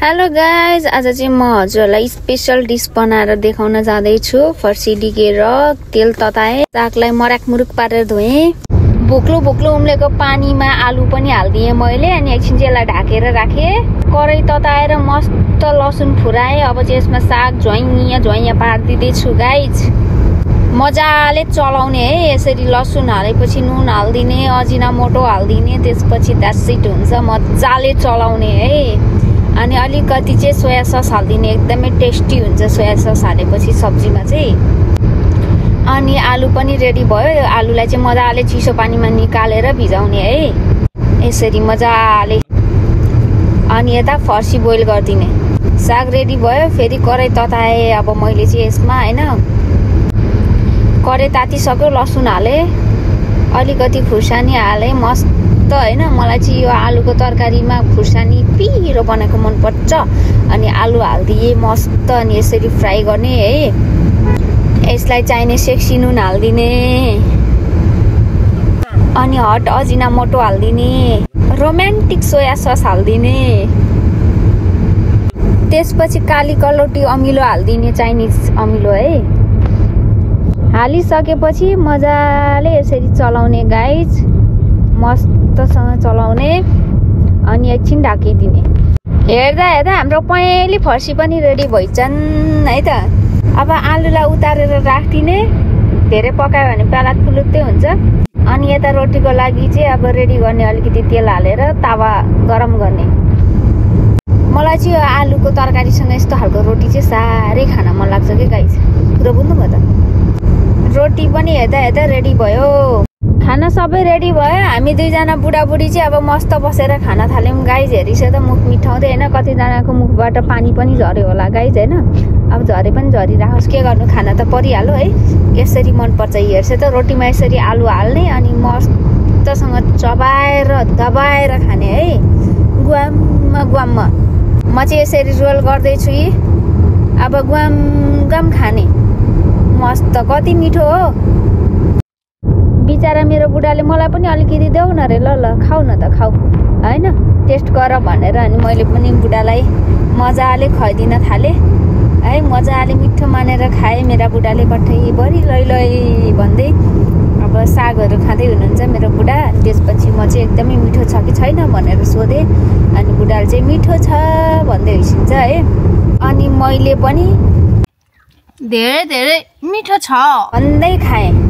Hello guys, आज चाहिँ म हजुरलाई स्पेशल डिस बनाएर देखाउन जाँदैछु। फर्सी डिगेर तेल तताए, सागलाई मराक मुरुक पारेर धोएँ। भोक्लो भोक्लो उम्लेको पानीमा आलु पनि हालिदिएँ मैले, अनि एकछिन चाहिँ यसलाई ढाकेर राखेँ। कराई तताएर मस्त लसुन फुराएँ। अब चाहिँ यसमा साग झ्वाइया पारिदिँदैछु गाइज। मजाले चलाउने है, यसरी लसुन हालेपछि नुन हालिदिने, अजिनामोटो हालिदिने, त्यसपछि द्याट्स इट हुन्छ। मजाले चलाउने है। अनि अलिकति चाहिँ सोया सस हालिदिने, एकदमै टेस्टी हुन्छ सोया सस हालेपछि सब्जीमा चाहिँ। अनि आलु पनि रेडी भयो। आलुलाई चाहिँ मजाले चिसो पानीमा निकालेर भिजाउने है, यसरी मजाले। अनि यता फर्सी बोइल गरिदिने। साग रेडी भयो। फेरि कराई तताएँ अब मैले चाहिँ यसमा होइन। कराई तातिसक्यो, लसुन हालेँ, अलिकति खुर्सानी हालेँ, मस्त होइन। मलाई चाहिँ यो आलुको तरकारीमा खुर्सानी पिरो बनाएको मनपर्छ। अनि आलु हालिदिएँ मस्त। अनि यसरी फ्राई गर्ने है। यसलाई चाहिने सेक्सी नुन हालिदिने, अनि हट अजिनामोटो हालिदिने, रोमान्टिक सोया सस हालिदिने, त्यसपछि काली कलौटी अमिलो हालिदिने, चाइनिज अमिलो है। हालिसकेपछि मजाले यसरी चलाउने गाइज, मस्तसँग चलाउने। अनि एकछिन ढाकिदिने। हेर्दा हेर्दा हाम्रो पहेँली फर्सी पनि रेडी भइन्छन् है त। अब आलुलाई उतारेर राखिदिने, धेरै पकायो भने प्यालात पुलुत्तै हुन्छ। अनि यता रोटीको लागि चाहिँ अब रेडी गर्ने, अलिकति तेल हालेर तावा गरम गर्ने। मलाई चाहिँ यो आलुको तरकारीसँग यस्तो खालको रोटी चाहिँ साह्रै खान मन लाग्छ कि गाइज। कुरो बुझ्नुभयो त। रोटी पनि हेर्दा हेर्दा रेडी भयो। खाना सबै रेडी भयो। हामी दुईजना बुढाबुढी चाहिँ अब मस्त बसेर खाना थाल्यौँ गाइज। हेरिस त मुख मिठाउँदै होइन, कतिजनाको मुखबाट पानी पनि झऱ्यो होला गाइज होइन। अब झरे पनि झरिराखोस्, के गर्नु, खाना त परिहाल्यो है। यसरी मनपर्छ। हेर्छ त रोटीमा यसरी आलु हाल्ने, अनि मस्तसँग चबाएर दबाएर खाने है, गुवाममा। म चाहिँ यसरी रोल गर्दैछु यी। अब गुवाम खाने, मस्त। कति मिठो हो बिचारा मेरो बुढाले। मलाई पनि अलिकति देऊ न रे, ल खाऊ न त, खाऊ होइन, टेस्ट गर भनेर। अनि मैले पनि बुढालाई मजाले खुवाइदिन थालेँ है। मजाले मिठो मानेर खाएँ। मेरा बुढाले कठैभरि लै भन्दै अब सागहरू खाँदै हुनुहुन्छ मेरो बुढा। त्यसपछि म चाहिँ एकदमै मिठो छ कि छैन भनेर सोधेँ। अनि बुढाले चाहिँ मिठो छ भन्दै हिँड्छ है। अनि मैले पनि धेरै मिठो छ भन्दै खाएँ।